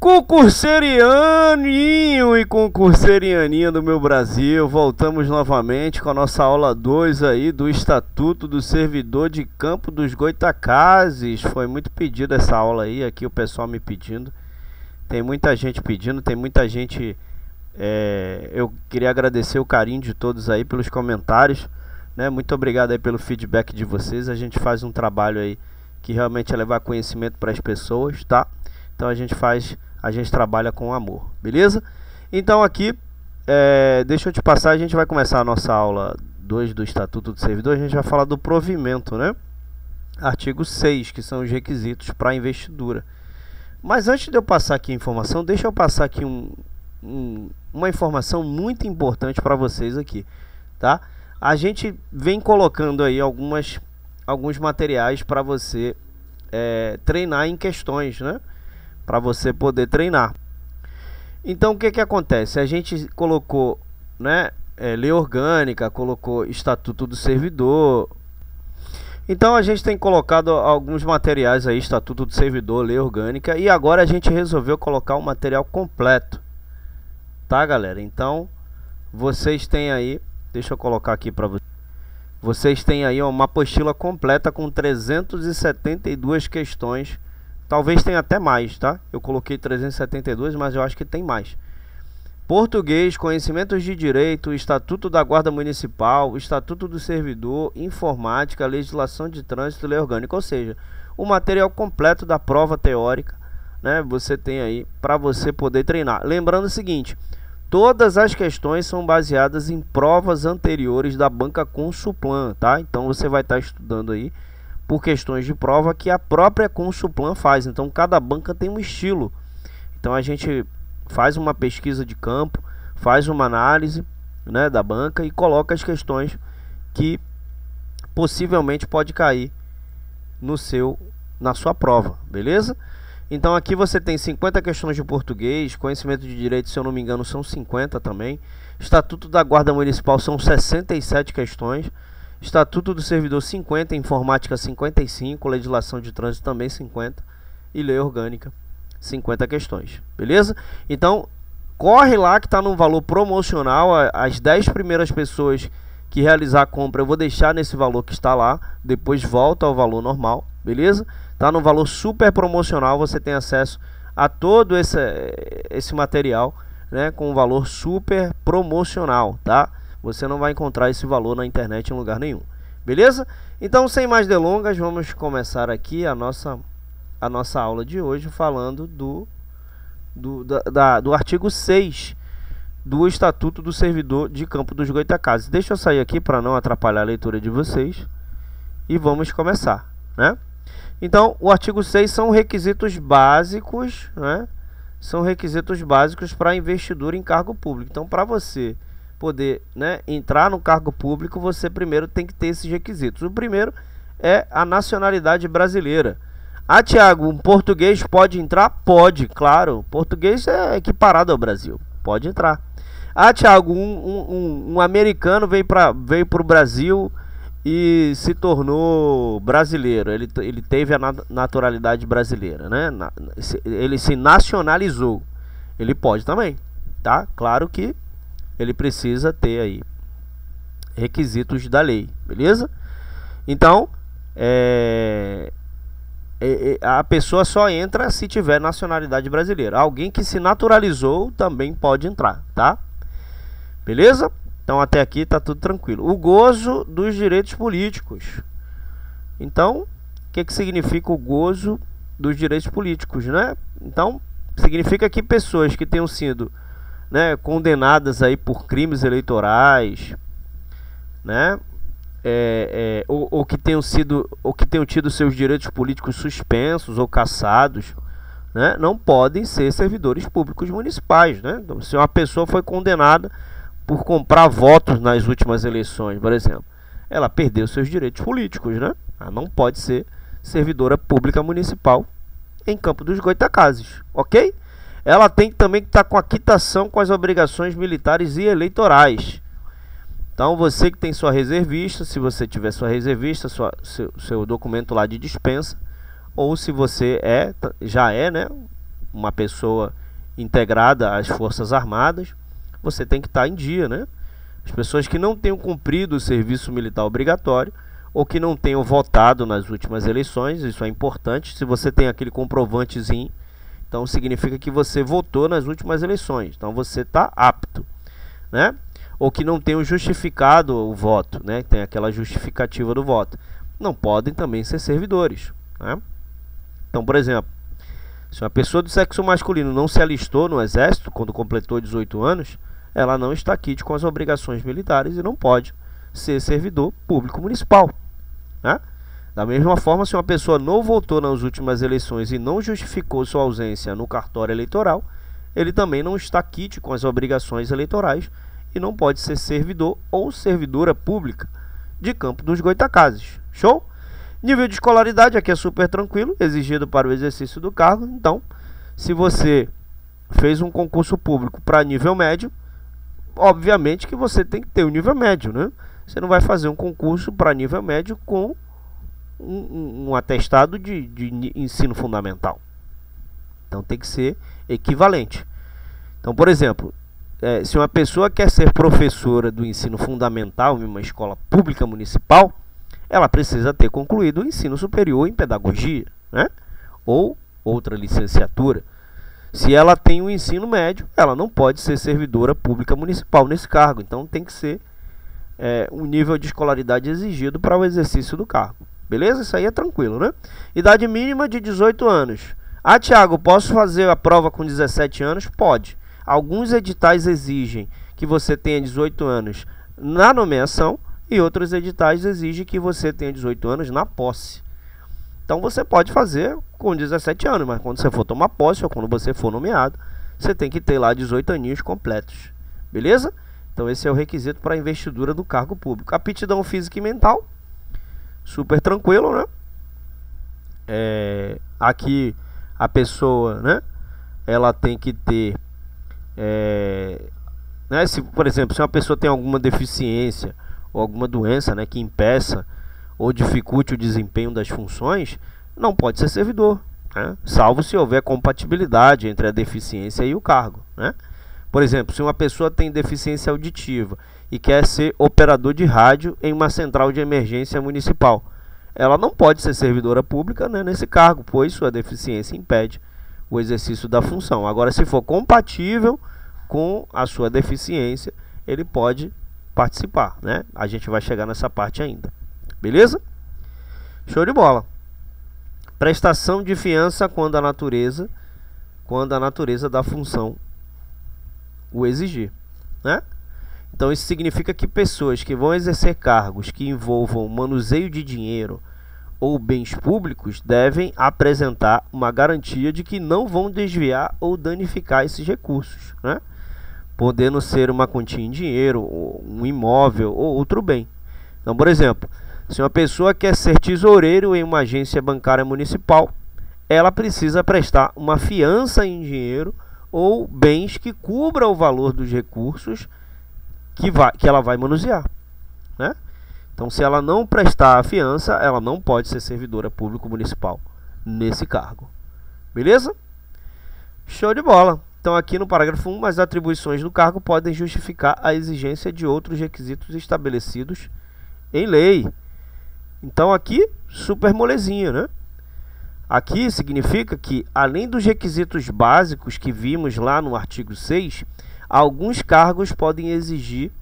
Concurserianinho e concurserianinha do meu Brasil, voltamos novamente com a nossa aula 2 aí do Estatuto do Servidor de Campo dos Goitacazes. Foi muito pedido essa aula aí, aqui o pessoal me pedindo. Tem muita gente pedindo, tem muita gente... eu queria agradecer o carinho de todos aí pelos comentários, né? Muito obrigado aí pelo feedback de vocês. A gente faz um trabalho aí que realmente é levar conhecimento para as pessoas, tá? Então a gente trabalha com amor, beleza? Então aqui, deixa eu te passar, a gente vai começar a nossa aula 2 do Estatuto do Servidor. A gente vai falar do provimento, né? Artigo 6, que são os requisitos para a investidura. Mas antes de eu passar aqui a informação, deixa eu passar aqui uma informação muito importante para vocês aqui, tá? A gente vem colocando aí alguns materiais para você treinar em questões, né? Para você poder treinar. Então o que que acontece? A gente colocou, né, lei orgânica, colocou Estatuto do Servidor. Então a gente tem colocado alguns materiais aí, Estatuto do Servidor, lei orgânica, e agora a gente resolveu colocar um material completo, tá, galera? Então vocês têm aí, deixa eu colocar aqui para vocês. Vocês têm aí uma apostila completa com 372 questões. Talvez tenha até mais, tá? Eu coloquei 372, mas eu acho que tem mais. Português, conhecimentos de direito, Estatuto da Guarda Municipal, Estatuto do Servidor, informática, legislação de trânsito, lei orgânica. Ou seja, o material completo da prova teórica, né? Você tem aí para você poder treinar. Lembrando o seguinte, todas as questões são baseadas em provas anteriores da banca Consulplan, tá? Então você vai estar estudando aí por questões de prova que a própria Consulplan faz. Então cada banca tem um estilo. Então a gente faz uma pesquisa de campo, faz uma análise, né, da banca e coloca as questões que possivelmente pode cair na sua prova, beleza? Então aqui você tem 50 questões de português, conhecimento de direito, se eu não me engano, são 50 também. Estatuto da Guarda Municipal são 67 questões. Estatuto do Servidor 50, informática 55, legislação de trânsito também 50 e lei orgânica 50 questões, beleza? Então corre lá que está no valor promocional. As 10 primeiras pessoas que realizar a compra eu vou deixar nesse valor que está lá, depois volta ao valor normal, beleza? Tá no valor super promocional, você tem acesso a todo esse material, né, com um valor super promocional, tá? Você não vai encontrar esse valor na internet em lugar nenhum, beleza? Então, sem mais delongas, vamos começar aqui a nossa aula de hoje falando do artigo 6 do Estatuto do Servidor de Campo dos Goitacazes. Deixa eu sair aqui para não atrapalhar a leitura de vocês e vamos começar, né? Então, o artigo 6 são requisitos básicos, né? São requisitos básicos para investidura em cargo público. Então, para você poder, né, entrar no cargo público, você primeiro tem que ter esses requisitos. O primeiro é a nacionalidade brasileira. Ah, Tiago, um português pode entrar? Pode, claro. Português é equiparado ao Brasil, pode entrar. Ah, Tiago, um americano veio para o Brasil e se tornou brasileiro. Ele teve a naturalidade brasileira, né? Ele se nacionalizou. Ele pode também, tá? Claro que ele precisa ter aí requisitos da lei, beleza? Então, a pessoa só entra se tiver nacionalidade brasileira. Alguém que se naturalizou também pode entrar, tá? Beleza? Então até aqui tá tudo tranquilo. O gozo dos direitos políticos. Então, o que significa o gozo dos direitos políticos, né? Então, significa que pessoas que tenham sido, né, condenadas aí por crimes eleitorais, né, ou que tenham tido seus direitos políticos suspensos ou cassados, né, não podem ser servidores públicos municipais, né? Então, se uma pessoa foi condenada por comprar votos nas últimas eleições, por exemplo, ela perdeu seus direitos políticos, né? Ela não pode ser servidora pública municipal em Campo dos Goitacazes, ok? Ela tem também que estar com a quitação com as obrigações militares e eleitorais. Então você que tem sua reservista, se você tiver sua reservista, seu documento lá de dispensa, ou se você já é, né, uma pessoa integrada às Forças Armadas, você tem que estar em dia, né? As pessoas que não tenham cumprido o serviço militar obrigatório ou que não tenham votado nas últimas eleições, isso é importante. Se você tem aquele comprovantezinho, então significa que você votou nas últimas eleições, então você está apto, né? Ou que não tenham justificado o voto, né? Tem aquela justificativa do voto, não podem também ser servidores, né? Então, por exemplo, se uma pessoa do sexo masculino não se alistou no exército quando completou 18 anos, ela não está quite com as obrigações militares e não pode ser servidor público municipal, né? Da mesma forma, se uma pessoa não votou nas últimas eleições e não justificou sua ausência no cartório eleitoral, ele também não está quite com as obrigações eleitorais e não pode ser servidor ou servidora pública de Campo dos Goytacazes. Show? Nível de escolaridade aqui é super tranquilo, exigido para o exercício do cargo. Então, se você fez um concurso público para nível médio, obviamente que você tem que ter o nível médio, né? Você não vai fazer um concurso para nível médio com um atestado de ensino fundamental. Então, tem que ser equivalente. Então, por exemplo, se uma pessoa quer ser professora do ensino fundamental em uma escola pública municipal, ela precisa ter concluído o ensino superior em pedagogia, né? Ou outra licenciatura. Se ela tem o ensino médio, ela não pode ser servidora pública municipal nesse cargo. Então tem que ser um nível de escolaridade exigido para o exercício do cargo. Beleza? Isso aí é tranquilo, né? Idade mínima de 18 anos. Ah, Thiago, posso fazer a prova com 17 anos? Pode. Alguns editais exigem que você tenha 18 anos na nomeação e outros editais exigem que você tenha 18 anos na posse. Então você pode fazer com 17 anos, mas quando você for tomar posse ou quando você for nomeado, você tem que ter lá 18 aninhos completos. Beleza? Então esse é o requisito para a investidura do cargo público. Aptidão física e mental, super tranquilo, né? Aqui a pessoa, né, ela tem que ter, né, por exemplo, se uma pessoa tem alguma deficiência ou alguma doença, né, que impeça ou dificulte o desempenho das funções, não pode ser servidor, né? Salvo se houver compatibilidade entre a deficiência e o cargo, né? Por exemplo, se uma pessoa tem deficiência auditiva e quer ser operador de rádio em uma central de emergência municipal, ela não pode ser servidora pública, né, nesse cargo, pois sua deficiência impede o exercício da função. Agora, se for compatível com a sua deficiência, ele pode participar, né? A gente vai chegar nessa parte ainda. Beleza? Show de bola. Prestação de fiança quando a natureza da função o exigir, né? Então isso significa que pessoas que vão exercer cargos que envolvam manuseio de dinheiro ou bens públicos devem apresentar uma garantia de que não vão desviar ou danificar esses recursos, né? Podendo ser uma quantia em dinheiro, um imóvel ou outro bem. Então, por exemplo, se uma pessoa quer ser tesoureiro em uma agência bancária municipal, ela precisa prestar uma fiança em dinheiro ou bens que cubra o valor dos recursos que ela vai manusear, né? Então, se ela não prestar a fiança, ela não pode ser servidora público municipal nesse cargo. Beleza? Show de bola. Então, aqui no parágrafo 1, as atribuições do cargo podem justificar a exigência de outros requisitos estabelecidos em lei. Então, aqui, super molezinha, né? Aqui significa que, além dos requisitos básicos que vimos lá no artigo 6, alguns cargos podem exigir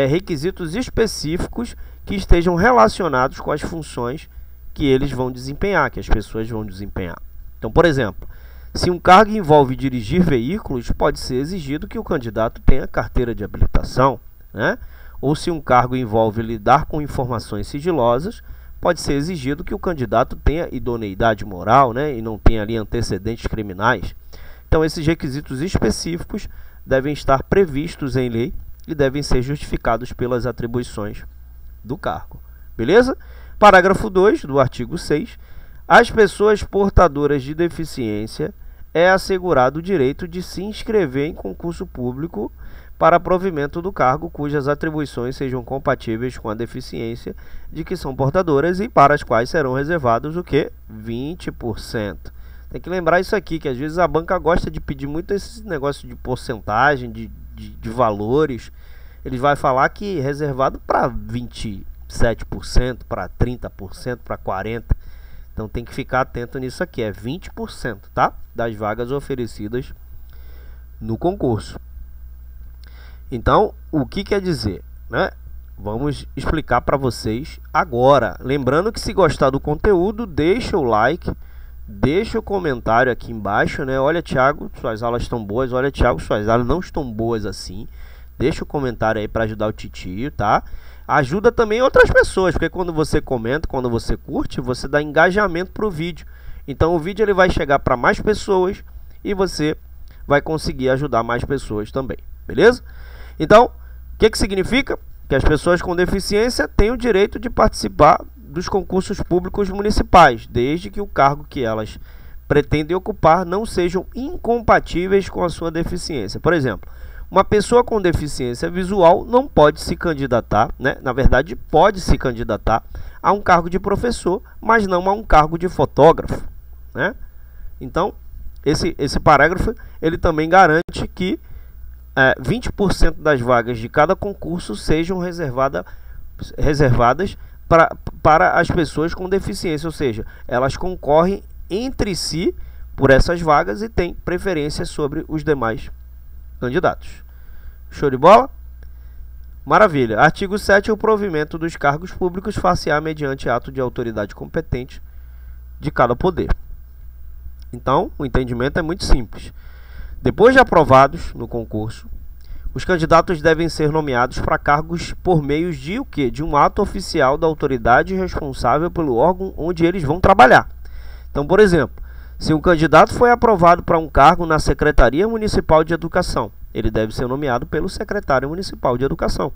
requisitos específicos que estejam relacionados com as funções que eles vão desempenhar, que as pessoas vão desempenhar. Então, por exemplo, se um cargo envolve dirigir veículos, pode ser exigido que o candidato tenha carteira de habilitação, né? Ou se um cargo envolve lidar com informações sigilosas, pode ser exigido que o candidato tenha idoneidade moral, né? E não tenha ali antecedentes criminais. Então, esses requisitos específicos devem estar previstos em lei e devem ser justificados pelas atribuições do cargo. Beleza? Parágrafo 2 do artigo 6. Às pessoas portadoras de deficiência é assegurado o direito de se inscrever em concurso público para provimento do cargo cujas atribuições sejam compatíveis com a deficiência de que são portadoras e para as quais serão reservados o quê? 20%. Tem que lembrar isso aqui, que às vezes a banca gosta de pedir muito esse negócio de porcentagem, de valores. Eles vai falar que é reservado para 27%, para 30%, para 40%. Então tem que ficar atento nisso aqui, é 20%, tá? Das vagas oferecidas no concurso. Então, o que quer dizer, né? Vamos explicar para vocês agora. Lembrando que se gostar do conteúdo, deixa o like, deixa o comentário aqui embaixo, né? Olha, Thiago, suas aulas estão boas. Olha, Thiago, suas aulas não estão boas assim. Deixa o comentário aí para ajudar o titio, tá? Ajuda também outras pessoas, porque quando você comenta, quando você curte, você dá engajamento para o vídeo. Então o vídeo ele vai chegar para mais pessoas e você vai conseguir ajudar mais pessoas também, beleza? Então, o que significa? Que as pessoas com deficiência têm o direito de participar dos concursos públicos municipais, desde que o cargo que elas pretendem ocupar não sejam incompatíveis com a sua deficiência. Por exemplo, uma pessoa com deficiência visual não pode se candidatar, né? Na verdade, pode se candidatar a um cargo de professor, mas não a um cargo de fotógrafo, né? Então, esse parágrafo ele também garante que 20% das vagas de cada concurso sejam reservadas para as pessoas com deficiência, ou seja, elas concorrem entre si por essas vagas e têm preferência sobre os demais candidatos. Show de bola? Maravilha. Artigo 7. O provimento dos cargos públicos far-se-á mediante ato de autoridade competente de cada poder. Então, o entendimento é muito simples. Depois de aprovados no concurso, os candidatos devem ser nomeados para cargos por meio de o quê? De um ato oficial da autoridade responsável pelo órgão onde eles vão trabalhar. Então, por exemplo, se um candidato foi aprovado para um cargo na Secretaria Municipal de Educação, ele deve ser nomeado pelo secretário municipal de Educação.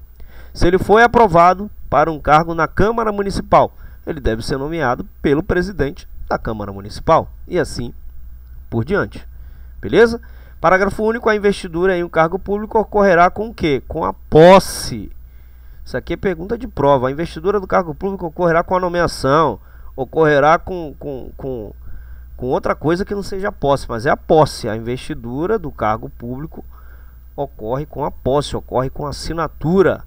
Se ele foi aprovado para um cargo na Câmara Municipal, ele deve ser nomeado pelo presidente da Câmara Municipal. E assim por diante. Beleza? Parágrafo único. A investidura em um cargo público ocorrerá com o quê? Com a posse. Isso aqui é pergunta de prova. A investidura do cargo público ocorrerá com a nomeação. Ocorrerá com outra coisa que não seja a posse, mas é a posse. A investidura do cargo público ocorre com a posse, ocorre com a assinatura,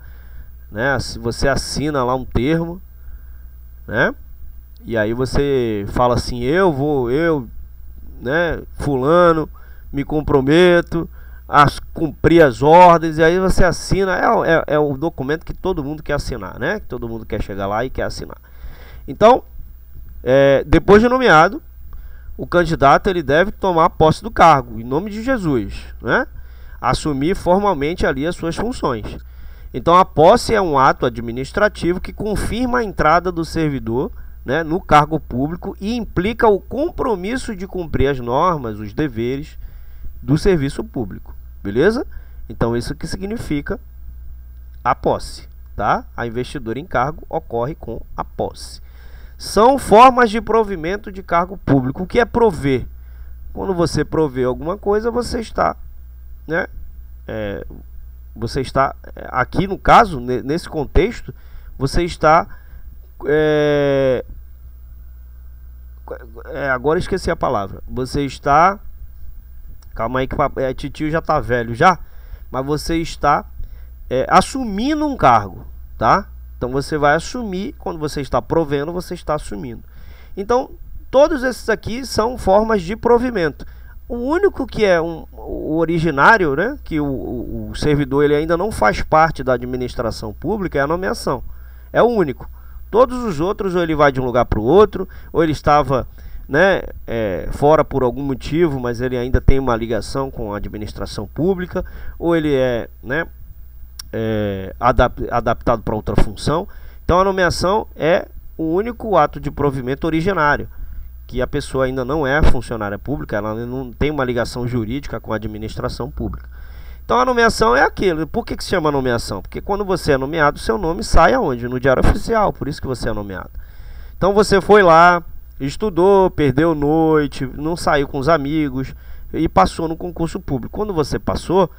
né? Se você assina lá um termo, né? E aí você fala assim, né, fulano, me comprometo a cumprir as ordens, e aí você assina, é o documento que todo mundo quer assinar, né? Que todo mundo quer chegar lá e quer assinar. Então, depois de nomeado, o candidato ele deve tomar posse do cargo, em nome de Jesus, né? Assumir formalmente ali as suas funções. Então a posse é um ato administrativo que confirma a entrada do servidor, né, no cargo público e implica o compromisso de cumprir as normas, os deveres do serviço público, beleza? Então isso que significa a posse, tá? A investidura em cargo ocorre com a posse. São formas de provimento de cargo público. O que é prover? Quando você provê alguma coisa, você está, né? Você está aqui no caso, nesse contexto, você está agora esqueci a palavra. Você está, calma aí que titio já está velho já, mas você está assumindo um cargo, tá? Então você vai assumir, quando você está provendo, você está assumindo. Então todos esses aqui são formas de provimento. O único que é o originário, né, que o servidor ele ainda não faz parte da administração pública, é a nomeação. É o único. Todos os outros, ou ele vai de um lugar para o outro, ou ele estava, né, fora por algum motivo, mas ele ainda tem uma ligação com a administração pública, ou ele né, adaptado para outra função. Então a nomeação é o único ato de provimento originário, que a pessoa ainda não é funcionária pública, ela não tem uma ligação jurídica com a administração pública. Então a nomeação é aquilo. Por que se chama nomeação? Porque quando você é nomeado, seu nome sai aonde? No Diário Oficial, por isso que você é nomeado. Então você foi lá, estudou, perdeu noite, não saiu com os amigos e passou no concurso público. Quando você passou,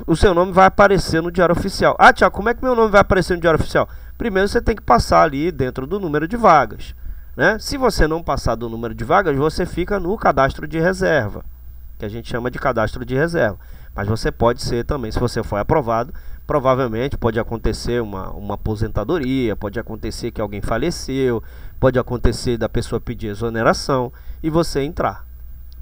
o seu nome vai aparecer no Diário Oficial. Ah, Tiago, como é que meu nome vai aparecer no Diário Oficial? Primeiro você tem que passar ali dentro do número de vagas. né? Se você não passar do número de vagas, você fica no cadastro de reserva, que a gente chama de cadastro de reserva. Mas você pode ser também, se você for aprovado, provavelmente pode acontecer uma aposentadoria, pode acontecer que alguém faleceu, pode acontecer da pessoa pedir exoneração e você entrar.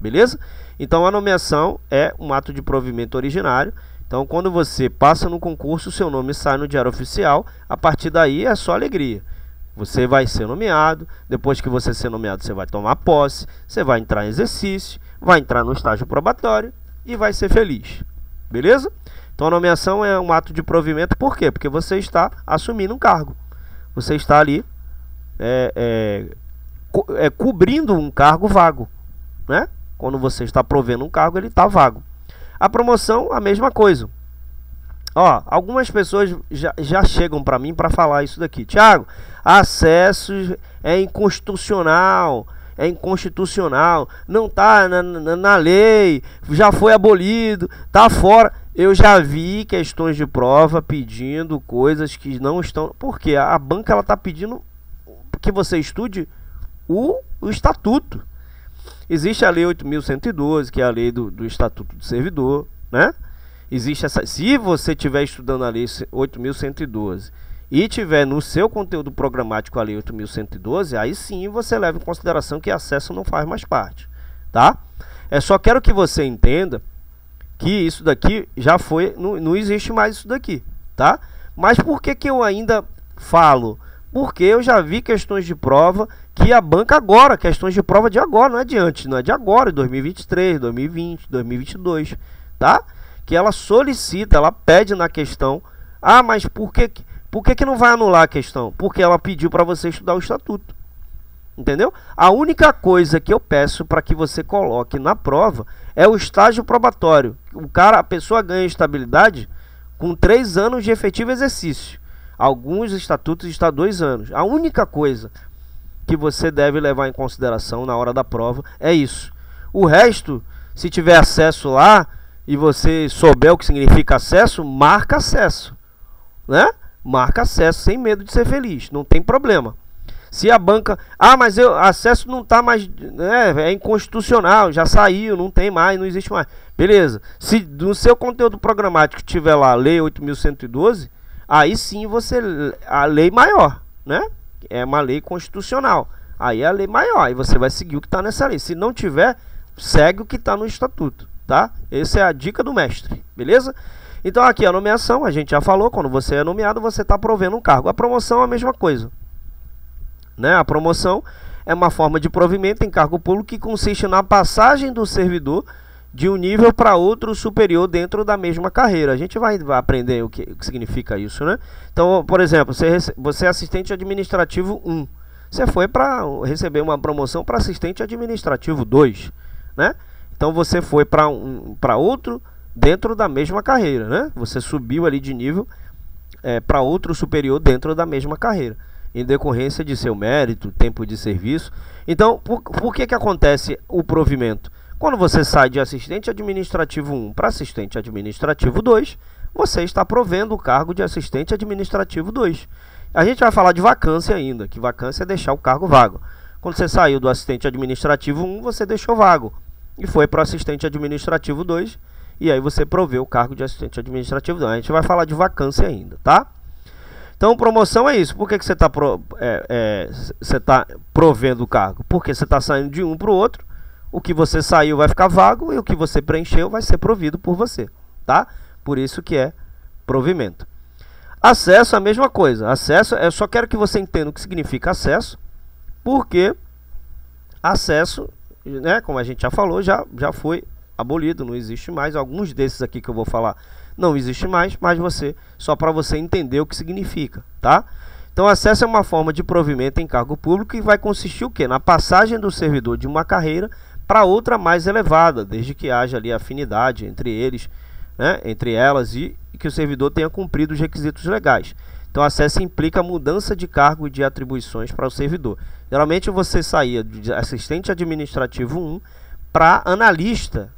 Beleza? Então a nomeação é um ato de provimento originário. Então quando você passa no concurso, seu nome sai no Diário Oficial, a partir daí é só alegria. Você vai ser nomeado, depois que você ser nomeado, você vai tomar posse, você vai entrar em exercício, vai entrar no estágio probatório e vai ser feliz. Beleza? Então a nomeação é um ato de provimento, por quê? Porque você está assumindo um cargo. Você está ali cobrindo um cargo vago, né? Quando você está provendo um cargo, ele está vago. A promoção, a mesma coisa. Ó, algumas pessoas já chegam para mim para falar isso daqui. Tiago, acesso é inconstitucional, não está na lei, já foi abolido, está fora. Eu já vi questões de prova pedindo coisas que não estão... Porque a banca ela está pedindo que você estude o estatuto. Existe a lei 8.112, que é a lei do Estatuto do Servidor, né? Existe essa... Se você estiver estudando a lei 8.112 e tiver no seu conteúdo programático a lei 8.112, aí sim você leva em consideração que acesso não faz mais parte, tá? Só quero que você entenda que isso daqui já foi... Não existe mais isso daqui, tá? Mas por que eu ainda falo? Porque eu já vi questões de prova que a banca agora, questões de prova de agora, não é de antes, não é de agora, 2023, 2020, 2022, tá? Que ela solicita, ela pede na questão, mas por que não vai anular a questão? Porque ela pediu para você estudar o estatuto, entendeu? A única coisa que eu peço para que você coloque na prova é o estágio probatório. A pessoa ganha estabilidade com 3 anos de efetivo exercício. Alguns estatutos estão 2 anos. A única coisa que você deve levar em consideração na hora da prova é isso. O resto, se tiver acesso lá e você souber o que significa acesso, marca acesso, né? Marca acesso sem medo de ser feliz, não tem problema. Se a banca, mas acesso não está mais, é inconstitucional, já saiu, não tem mais, não existe mais. Beleza. Se no seu conteúdo programático tiver lá a lei 8.112, aí sim a lei maior, né? É uma lei constitucional. Aí é a lei maior, aí você vai seguir o que está nessa lei. Se não tiver, segue o que está no estatuto, tá? Essa é a dica do mestre, beleza? Então aqui a nomeação, a gente já falou, quando você é nomeado, você está provendo um cargo. A promoção é a mesma coisa, né? A promoção é uma forma de provimento em cargo público que consiste na passagem do servidor de um nível para outro superior dentro da mesma carreira. A gente vai aprender o que significa isso, né? Então, por exemplo, você é assistente administrativo 1. Você foi para receber uma promoção para assistente administrativo 2, né? Então você foi para outro dentro da mesma carreira, né? Você subiu ali de nível para outro superior dentro da mesma carreira, em decorrência de seu mérito, tempo de serviço. Então, por que acontece o provimento? Quando você sai de assistente administrativo 1 para assistente administrativo 2, você está provendo o cargo de assistente administrativo 2. A gente vai falar de vacância ainda, que vacância é deixar o cargo vago. Quando você saiu do assistente administrativo 1, você deixou vago e foi para o assistente administrativo 2, e aí você proveu o cargo de assistente administrativo 2. A gente vai falar de vacância ainda, tá? Então, promoção é isso. Por que você está provendo o cargo? Porque você está saindo de um para o outro. O que você saiu vai ficar vago e o que você preencheu vai ser provido por você, tá? Por isso que é provimento. Acesso é a mesma coisa. Acesso, eu só quero que você entenda o que significa acesso, porque acesso, né, como a gente já falou, já foi abolido, não existe mais. Alguns desses aqui que eu vou falar não existe mais, mas só para você entender o que significa, tá? Então, acesso é uma forma de provimento em cargo público e vai consistir o quê? Na passagem do servidor de uma carreira para outra mais elevada, desde que haja ali afinidade entre eles, né, entre elas, e que o servidor tenha cumprido os requisitos legais. Então, acesso implica mudança de cargo e de atribuições para o servidor. Geralmente você saía de assistente administrativo 1 para analista,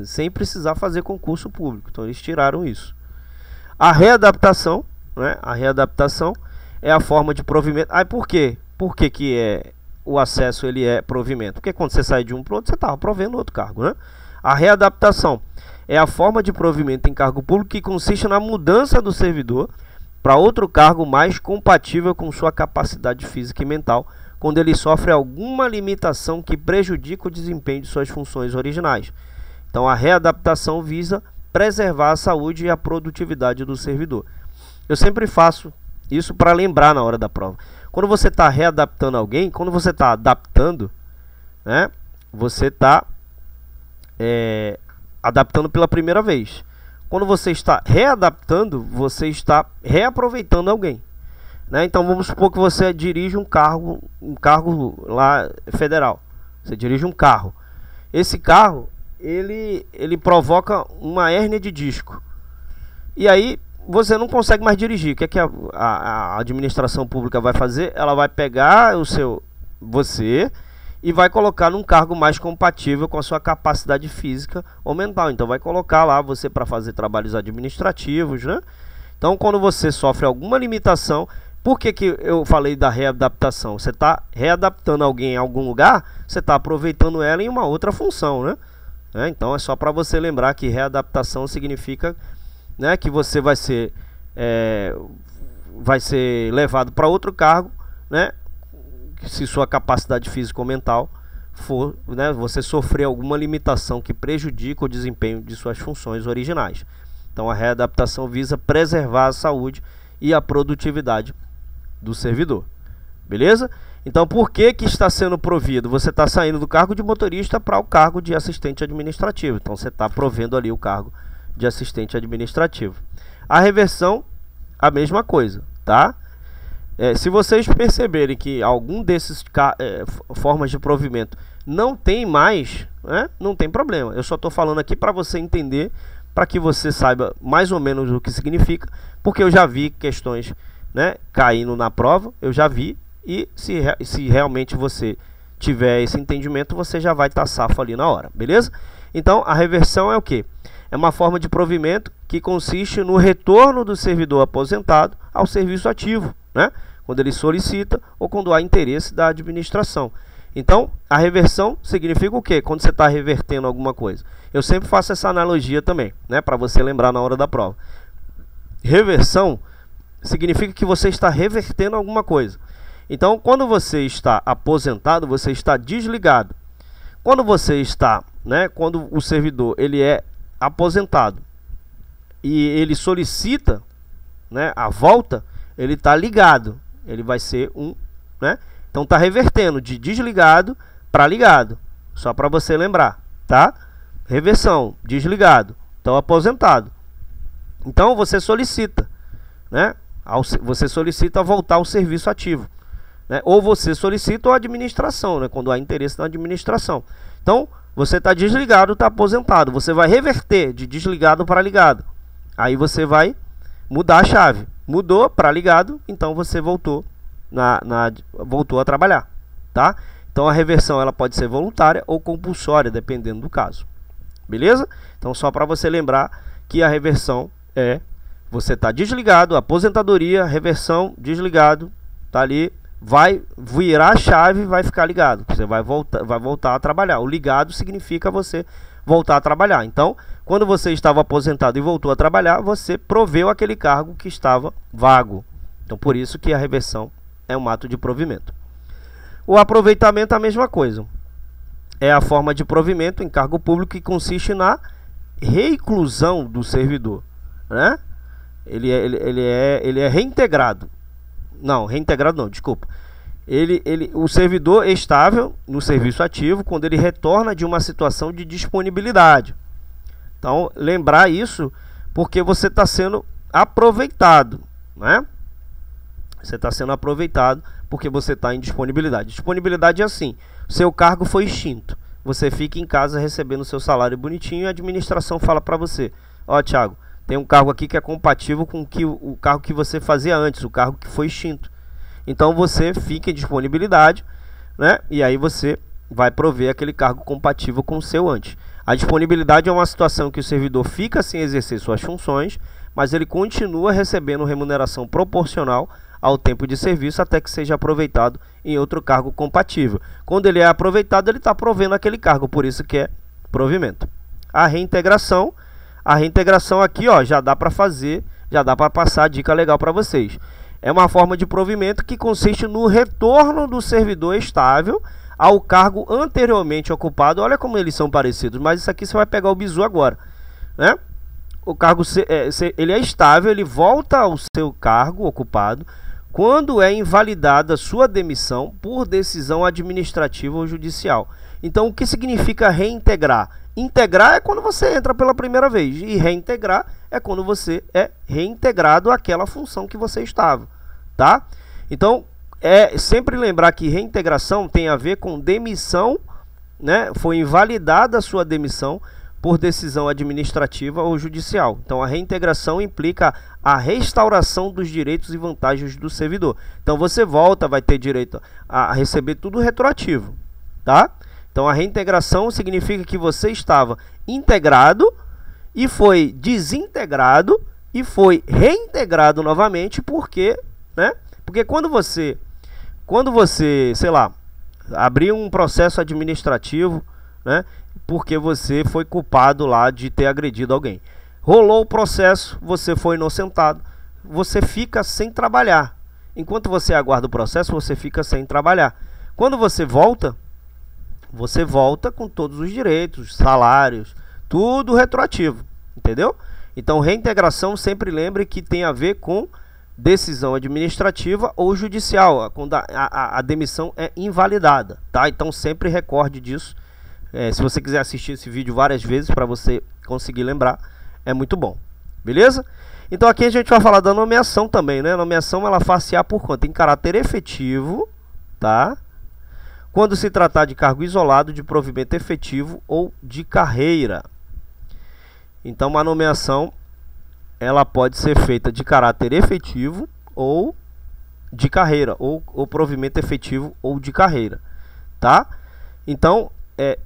sem precisar fazer concurso público. Então, eles tiraram isso. A readaptação, né, a readaptação é a forma de provimento. Por quê? Por que que o acesso ele é provimento? Porque quando você sai de um para o outro, você estava provendo outro cargo, né? A readaptação é a forma de provimento em cargo público que consiste na mudança do servidor para outro cargo mais compatível com sua capacidade física e mental, quando ele sofre alguma limitação que prejudica o desempenho de suas funções originais. Então, a readaptação visa preservar a saúde e a produtividade do servidor. Eu sempre faço isso para lembrar na hora da prova. Quando você está readaptando alguém, quando você está adaptando, né, você está adaptando pela primeira vez. Quando você está readaptando, você está reaproveitando alguém, né? Então vamos supor que você dirige um cargo lá federal. Você dirige um carro. Esse carro, ele provoca uma hérnia de disco. E aí você não consegue mais dirigir. O que é que a administração pública vai fazer? Ela vai pegar você e vai colocar num cargo mais compatível com a sua capacidade física ou mental. Então vai colocar lá você para fazer trabalhos administrativos, né? Então quando você sofre alguma limitação, por que que eu falei da readaptação? Você está readaptando alguém em algum lugar, você está aproveitando ela em uma outra função, né? Então é só para você lembrar que readaptação significa, né, que você vai ser levado para outro cargo, né? Se sua capacidade física ou mental for, né, você sofrer alguma limitação que prejudica o desempenho de suas funções originais. Então a readaptação visa preservar a saúde e a produtividade do servidor. Beleza? Então por que que está sendo provido? Você está saindo do cargo de motorista para o cargo de assistente administrativo. Então você está provendo ali o cargo de assistente administrativo. A reversão, a mesma coisa, tá? Se vocês perceberem que algum desses formas de provimento não tem mais, né, não tem problema. Eu só estou falando aqui para você entender, para que você saiba mais ou menos o que significa, porque eu já vi questões, né, caindo na prova, eu já vi, e se realmente você tiver esse entendimento, você já vai estar safo ali na hora, beleza? Então, a reversão é o quê? É uma forma de provimento que consiste no retorno do servidor aposentado ao serviço ativo, né? Quando ele solicita ou quando há interesse da administração. Então, a reversão significa o quê? Quando você está revertendo alguma coisa. Eu sempre faço essa analogia também, né, para você lembrar na hora da prova. Reversão significa que você está revertendo alguma coisa. Então, quando você está aposentado, você está desligado. Quando você está, né, quando o servidor ele é aposentado e ele solicita, né, a volta, ele está ligado. Ele vai ser né? Então está revertendo de desligado para ligado. Só para você lembrar, tá? Reversão, desligado, então aposentado. Então você solicita, né? Você solicita voltar ao serviço ativo, né? Ou você solicita a administração, né? Quando há interesse na administração. Então você está desligado, está aposentado. Você vai reverter de desligado para ligado. Aí você vai mudar a chave. Mudou para ligado, então você voltou voltou a trabalhar, tá? Então a reversão ela pode ser voluntária ou compulsória, dependendo do caso. Beleza? Então só para você lembrar que a reversão você está desligado, aposentadoria, reversão, desligado, tá ali, vai virar a chave e vai ficar ligado. Você vai voltar a trabalhar. O ligado significa você voltar a trabalhar. Então, quando você estava aposentado e voltou a trabalhar, você proveu aquele cargo que estava vago. Então, por isso que a reversão é um ato de provimento. O aproveitamento é a mesma coisa. É a forma de provimento em cargo público que consiste na reinclusão do servidor, né? Ele é reintegrado. Não, reintegrado não, desculpa. O servidor é estável no serviço ativo quando ele retorna de uma situação de disponibilidade. Então, lembrar isso porque você está sendo aproveitado, né? Você está sendo aproveitado porque você está em disponibilidade. Disponibilidade é assim: seu cargo foi extinto. Você fica em casa recebendo seu salário bonitinho e a administração fala para você: ó, Thiago, tem um cargo aqui que é compatível com o cargo que você fazia antes, o cargo que foi extinto. Então você fica em disponibilidade, né? E aí você vai prover aquele cargo compatível com o seu antes. A disponibilidade é uma situação que o servidor fica sem exercer suas funções, mas ele continua recebendo remuneração proporcional ao tempo de serviço até que seja aproveitado em outro cargo compatível. Quando ele é aproveitado, ele está provendo aquele cargo, por isso que é provimento. A reintegração aqui, ó, já dá para fazer, já dá para passar a dica legal para vocês. É uma forma de provimento que consiste no retorno do servidor estável ao cargo anteriormente ocupado. Olha como eles são parecidos, mas isso aqui você vai pegar o bizu agora, né? O cargo ele é estável, ele volta ao seu cargo ocupado quando é invalidada sua demissão por decisão administrativa ou judicial. Então, o que significa reintegrar? Integrar é quando você entra pela primeira vez, e reintegrar é quando você é reintegrado àquela função que você estava, tá? Então, sempre lembrar que reintegração tem a ver com demissão, né? Foi invalidada a sua demissão por decisão administrativa ou judicial. Então, a reintegração implica a restauração dos direitos e vantagens do servidor. Então, você volta, vai ter direito a receber tudo retroativo, tá? Então, a reintegração significa que você estava integrado e foi desintegrado e foi reintegrado novamente, porque, né? Porque quando você, sei lá, abrir um processo administrativo, né? Porque você foi culpado lá de ter agredido alguém. Rolou o processo, você foi inocentado, você fica sem trabalhar. Enquanto você aguarda o processo, você fica sem trabalhar. Quando você volta com todos os direitos, salários, tudo retroativo, entendeu? Então, reintegração, sempre lembre que tem a ver com decisão administrativa ou judicial, quando a demissão é invalidada, tá? Então, sempre recorde disso. Se você quiser assistir esse vídeo várias vezes para você conseguir lembrar, é muito bom, beleza? Então aqui a gente vai falar da nomeação também, né? A nomeação ela far-se-á por conta em caráter efetivo, tá? Quando se tratar de cargo isolado, de provimento efetivo ou de carreira. Então uma nomeação ela pode ser feita de caráter efetivo ou de carreira, ou provimento efetivo ou de carreira, tá? Então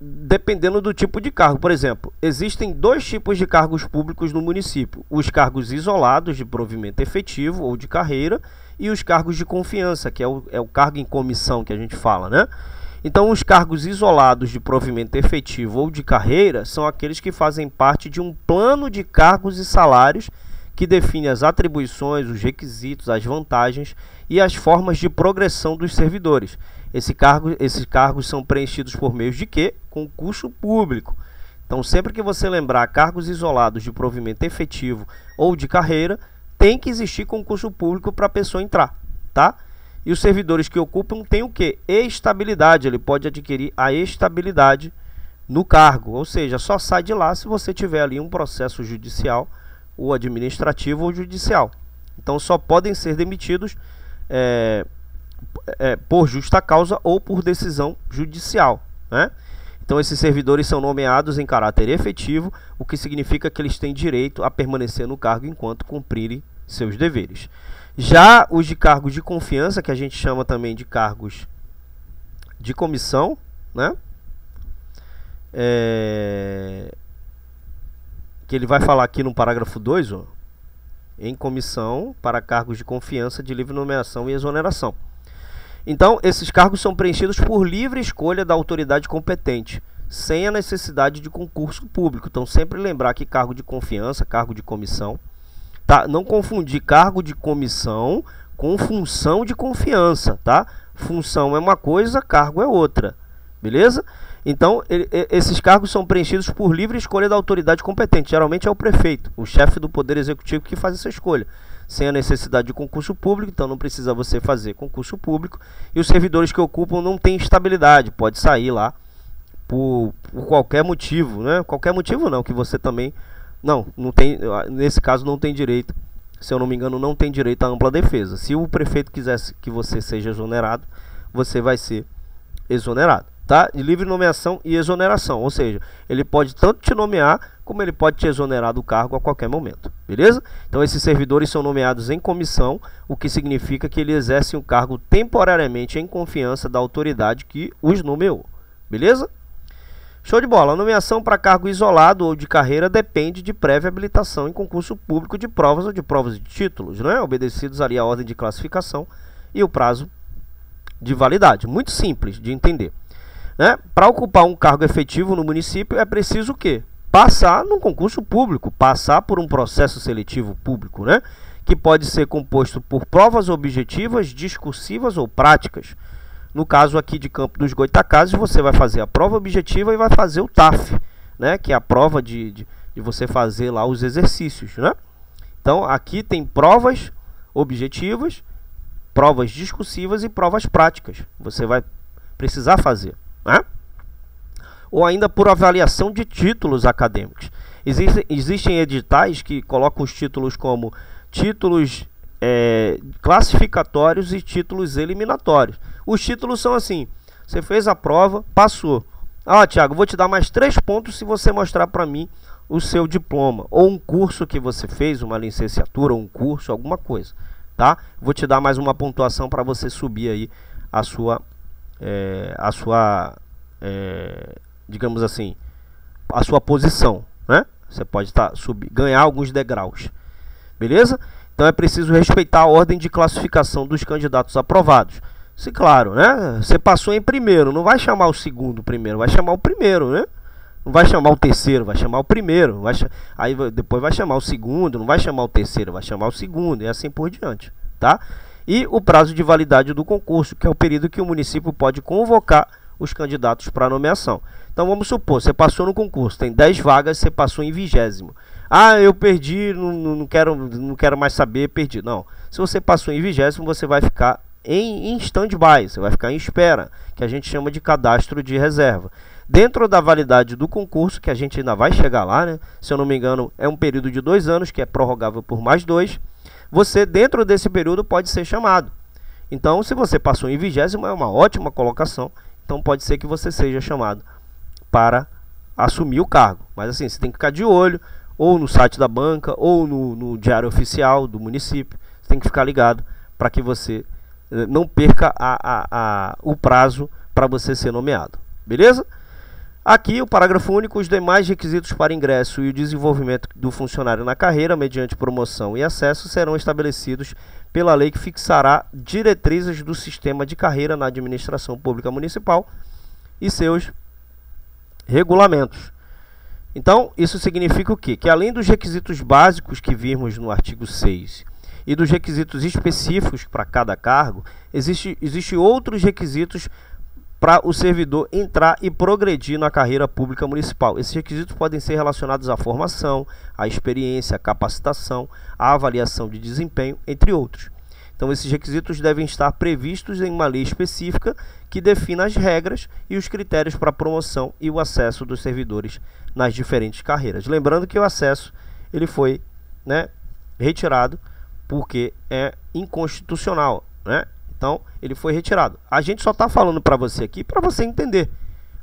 dependendo do tipo de cargo. Por exemplo, existem dois tipos de cargos públicos no município: os cargos isolados de provimento efetivo ou de carreira e os cargos de confiança, que é o cargo em comissão que a gente fala, né? Então, os cargos isolados de provimento efetivo ou de carreira são aqueles que fazem parte de um plano de cargos e salários que define as atribuições, os requisitos, as vantagens e as formas de progressão dos servidores. Esses cargos são preenchidos por meio de quê? Concurso público. Então, sempre que você lembrar cargos isolados de provimento efetivo ou de carreira, tem que existir concurso público para a pessoa entrar, tá? E os servidores que ocupam têm o quê? Estabilidade. Ele pode adquirir a estabilidade no cargo, ou seja, só sai de lá se você tiver ali um processo judicial, ou administrativo ou judicial. Então, só podem ser demitidos por justa causa ou por decisão judicial, né? Então, esses servidores são nomeados em caráter efetivo, o que significa que eles têm direito a permanecer no cargo enquanto cumprirem seus deveres. Já os de cargos de confiança, que a gente chama também de cargos de comissão, né? Que ele vai falar aqui no parágrafo 2, ó, em comissão para cargos de confiança de livre nomeação e exoneração. Então, esses cargos são preenchidos por livre escolha da autoridade competente, sem a necessidade de concurso público. Então, sempre lembrar que cargo de confiança, cargo de comissão, tá? Não confundir cargo de comissão com função de confiança, tá? Função é uma coisa, cargo é outra, beleza? Então, esses cargos são preenchidos por livre escolha da autoridade competente. Geralmente é o prefeito, o chefe do Poder Executivo, que faz essa escolha, sem a necessidade de concurso público. Então, não precisa você fazer concurso público. E os servidores que ocupam não têm estabilidade, pode sair lá por qualquer motivo, né? Qualquer motivo não, que você também... Não tem, nesse caso não tem direito, se eu não me engano, não tem direito à ampla defesa. Se o prefeito quisesse que você seja exonerado, você vai ser exonerado, tá? De livre nomeação e exoneração, ou seja, ele pode tanto te nomear, como ele pode te exonerar do cargo a qualquer momento, beleza? Então, esses servidores são nomeados em comissão, o que significa que ele exerce um cargo temporariamente em confiança da autoridade que os nomeou, beleza? Show de bola. A nomeação para cargo isolado ou de carreira depende de prévia habilitação em concurso público de provas ou de provas de títulos, né? Obedecidos ali a ordem de classificação e o prazo de validade. Muito simples de entender, né? Para ocupar um cargo efetivo no município é preciso o quê? Passar num concurso público, passar por um processo seletivo público, né? Que pode ser composto por provas objetivas, discursivas ou práticas. No caso aqui de Campo dos Goytacazes, você vai fazer a prova objetiva e vai fazer o TAF, né? Que é a prova de você fazer lá os exercícios, né? Então, aqui tem provas objetivas, provas discursivas e provas práticas. Você vai precisar fazer, né? Ou ainda por avaliação de títulos acadêmicos. Existem editais que colocam os títulos como títulos classificatórios e títulos eliminatórios. Os títulos são assim: você fez a prova, passou. Ah, Thiago, vou te dar mais 3 pontos se você mostrar para mim o seu diploma ou um curso que você fez, uma licenciatura, um curso, alguma coisa, tá? Vou te dar mais uma pontuação para você subir aí a sua digamos assim, a sua posição, né? Você pode ganhar alguns degraus, beleza? Então é preciso respeitar a ordem de classificação dos candidatos aprovados. Se claro, né? Você passou em primeiro, não vai chamar o segundo primeiro, vai chamar o primeiro, né? Não vai chamar o terceiro, vai chamar o primeiro. Aí depois vai chamar o segundo, não vai chamar o terceiro, vai chamar o segundo, e assim por diante, tá? E o prazo de validade do concurso, que é o período que o município pode convocar os candidatos para nomeação. Então vamos supor, você passou no concurso, tem 10 vagas, você passou em 20º. Ah, eu perdi, não quero mais saber, perdi. Não, se você passou em 20º, você vai ficar em stand-by, você vai ficar em espera, que a gente chama de cadastro de reserva. Dentro da validade do concurso, que a gente ainda vai chegar lá, né? Se eu não me engano, é um período de 2 anos, que é prorrogável por mais 2. Você, dentro desse período, pode ser chamado. Então, se você passou em 20º, é uma ótima colocação. Então, pode ser que você seja chamado para assumir o cargo. Mas, assim, você tem que ficar de olho, ou no site da banca, ou no diário oficial do município. Você tem que ficar ligado para que você não perca o prazo para você ser nomeado. Beleza? Aqui o parágrafo único: os demais requisitos para ingresso e o desenvolvimento do funcionário na carreira, mediante promoção e acesso, serão estabelecidos pela lei que fixará diretrizes do sistema de carreira na administração pública municipal e seus regulamentos. Então, isso significa o quê? Que além dos requisitos básicos que vimos no artigo 6 e dos requisitos específicos para cada cargo, existe outros requisitos para o servidor entrar e progredir na carreira pública municipal. Esses requisitos podem ser relacionados à formação, à experiência, à capacitação, à avaliação de desempenho, entre outros. Então, esses requisitos devem estar previstos em uma lei específica que defina as regras e os critérios para a promoção e o acesso dos servidores nas diferentes carreiras. Lembrando que o acesso ele foi, né, retirado porque é inconstitucional, né? Então, ele foi retirado. A gente só está falando para você aqui, para você entender.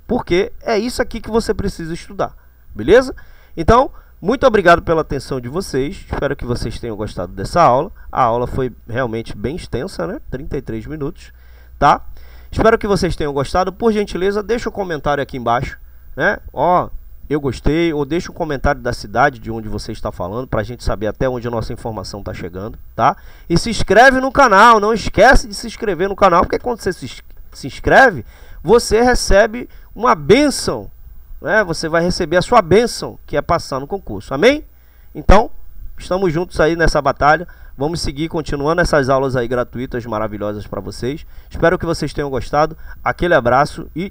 Porque é isso aqui que você precisa estudar. Beleza? Então, muito obrigado pela atenção de vocês. Espero que vocês tenham gostado dessa aula. A aula foi realmente bem extensa, né? 33 minutos, tá? Espero que vocês tenham gostado. Por gentileza, deixa um comentário aqui embaixo, né? Ó, eu gostei, ou deixa um comentário da cidade de onde você está falando, para a gente saber até onde a nossa informação está chegando, tá? E se inscreve no canal, não esquece de se inscrever no canal, porque quando você se inscreve, você recebe uma bênção, né? Você vai receber a sua bênção, que é passar no concurso, amém? Então, estamos juntos aí nessa batalha, vamos seguir continuando essas aulas aí gratuitas, maravilhosas para vocês. Espero que vocês tenham gostado, aquele abraço e